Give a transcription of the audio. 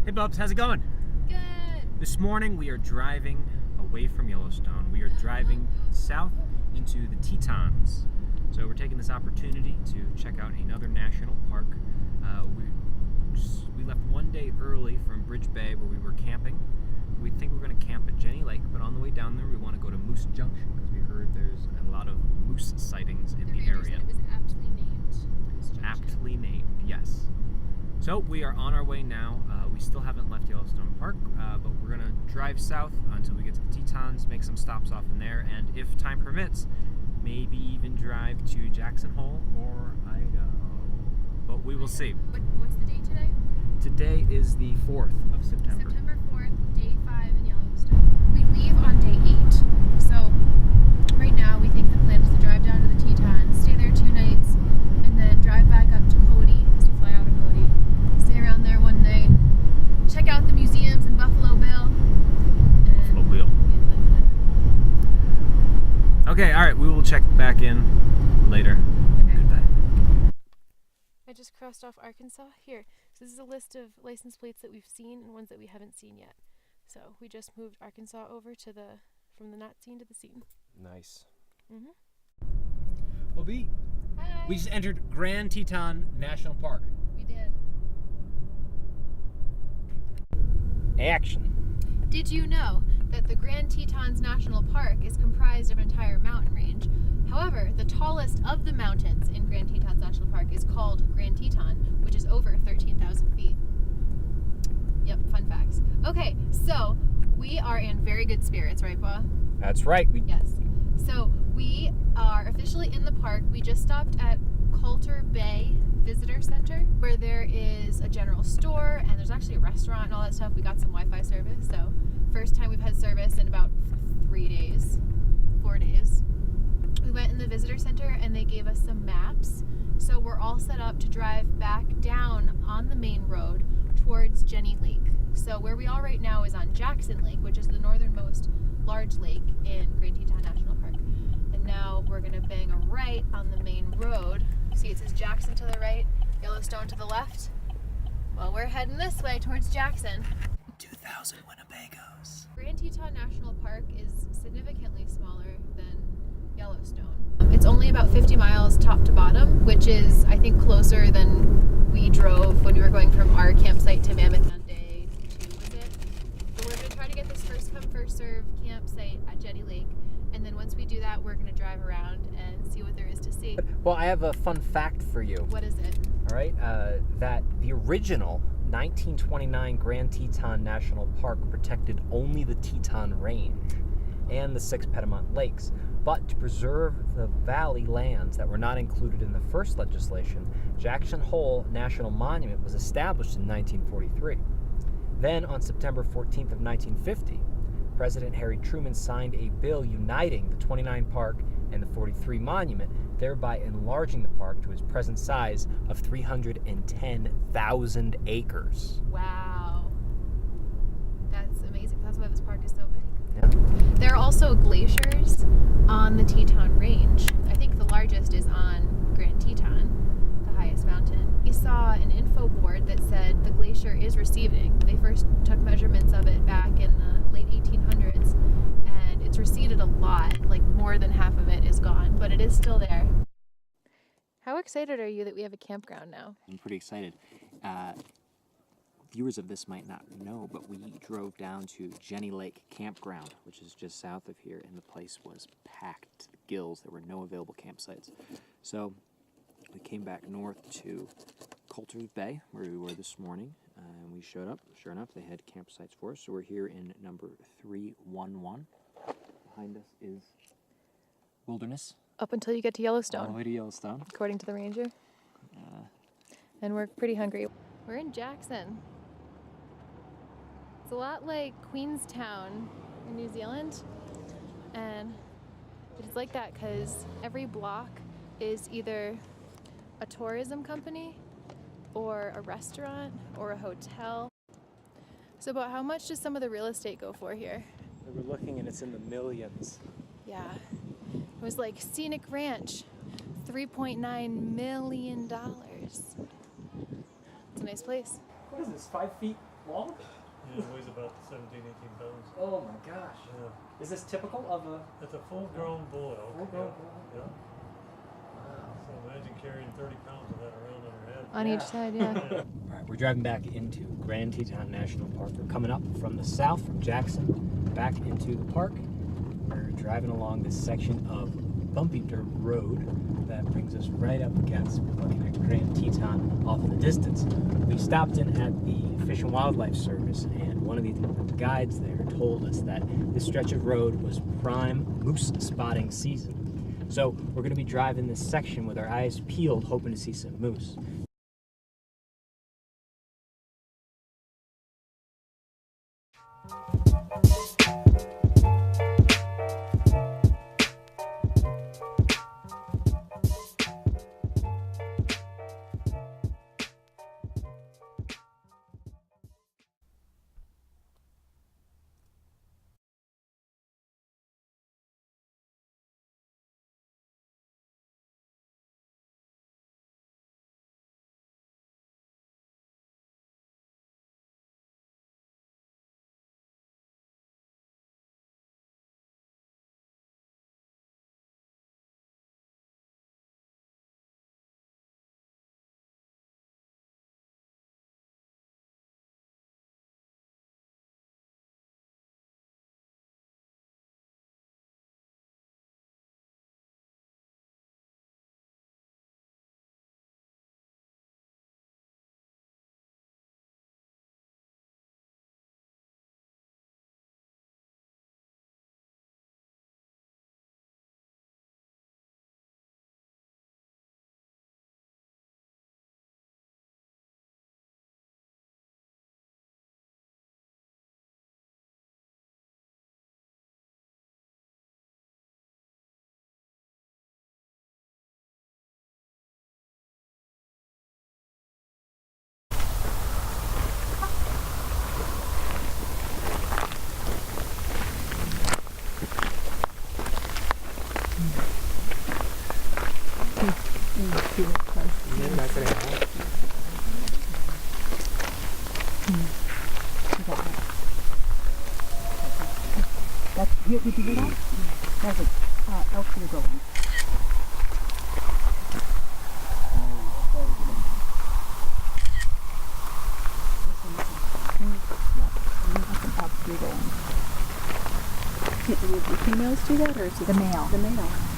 Hey Bubs, how's it going? Good. This morning we are driving away from Yellowstone. We are driving south into the Tetons. So we're taking this opportunity to check out another national park. We left one day early from Bridge Bay where we were camping. We think we're going to camp at Jenny Lake, but on the way down there we want to go to Moose Junction because we heard there's a lot of moose sightings in the area. It was aptly named. Moose Junction. Aptly named, yes. So we are on our way now. We still haven't left Yellowstone Park, but we're going to drive south until we get to the Tetons, make some stops off in there, and if time permits, maybe even drive to Jackson Hole or Idaho. But we will see. What's the date today? Today is the 4th of September. September 4th, day 5 in Yellowstone. We leave on day 8. So right now we think the plan is to drive down to the Tetons, stay there 2 nights, and then drive back up to Cody, because we fly out of Cody. Stay around there one night, check out the museums in Buffalo Bill. Buffalo Bill. Okay, alright, we will check back in later. Okay. Goodbye. I just crossed off Arkansas here. So this is a list of license plates that we've seen and ones that we haven't seen yet. So we just moved Arkansas over to from the not seen to the seen. Nice. Mm-hmm. Well, B, Hi. we just entered Grand Teton National Park. We did. Action. Did you know that the Grand Tetons National Park is comprised of an entire mountain range? However, the tallest of the mountains in Grand Tetons National Park is called Grand Teton, which is over 13,000 feet. Yep, fun facts. Okay, so we are in very good spirits, right, Pa? That's right. Yes. So we are officially in the park. We just stopped at Coulter Bay Visitor Center, where there is a general store and there's actually a restaurant and all that stuff. We got some Wi-Fi service, so first time we've had service in about 4 days. We went in the visitor center and they gave us some maps. So we're all set up to drive back down on the main road towards Jenny Lake. So where we are right now is on Jackson Lake, which is the northernmost large lake in Grand Teton National Park. And now we're gonna bang a right on the main road. See, it says Jackson to the right, Yellowstone to the left. Well, we're heading this way towards Jackson. 2,000 Winnebagos. Grand Teton National Park is significantly smaller than Yellowstone. It's only about 50 miles top to bottom, which is, I think, closer than we drove when we were going from our campsite to Mammoth on day 2, was it? But we're going to try to get this first come, first serve campsite at Jenny Lake. And then once we do that, we're going to drive around and see what there is to see. Well, I have a fun fact for you. What is it? All right, that the original 1929 Grand Teton National Park protected only the Teton Range and the 6 Pedimont Lakes. But to preserve the valley lands that were not included in the first legislation, Jackson Hole National Monument was established in 1943. Then, on September 14th of 1950, President Harry Truman signed a bill uniting the 29 park and the 43 monument, thereby enlarging the park to its present size of 310,000 acres. Wow. That's amazing. That's why this park is so big. Yeah. There are also glaciers on the Teton Range. I think the largest is on Grand Teton, the highest mountain. We saw an info board that said the glacier is receding. They first took measurements of it back in the late 1800s, and it's receded a lot, like more than half of it is gone, but it is still there. How excited are you that we have a campground now? I'm pretty excited. Viewers of this might not know, but we drove down to Jenny Lake Campground, which is just south of here, and the place was packed to the gills. There were no available campsites. So we came back north to Coulter Bay, where we were this morning, and we showed up. Sure enough, they had campsites for us, so we're here in number 311. Behind us is wilderness. Up until you get to Yellowstone. All the way to Yellowstone. According to the ranger. And we're pretty hungry. We're in Jackson. It's a lot like Queenstown in New Zealand, and it's like that because every block is either a tourism company or a restaurant or a hotel. So about how much does some of the real estate go for here? We're looking and it's in the millions. Yeah, it was like Scenic Ranch, $3.9 million. It's a nice place. What is this, 5 feet All of it? Yeah, it weighs about 17, 18 pounds. Oh my gosh. Yeah. Is this typical of a It's a full-grown bull elk. full-grown Yeah. bull? Yeah. Wow. So imagine carrying 30 pounds of that around on your head. On each side, yeah. Yeah. All right, we're driving back into Grand Teton National Park. We're coming up from the south, from Jackson, back into the park. We're driving along this section of bumpy dirt road that brings us right up against, we're looking at Grand Teton off in the distance. We stopped in at the Fish and Wildlife Service, and one of the guides there told us that this stretch of road was prime moose spotting season. So we're going to be driving this section with our eyes peeled, hoping to see some moose. Did you hear that? That's an elk here going. That's an elk here going. Do the females do that, or is it The male. The male.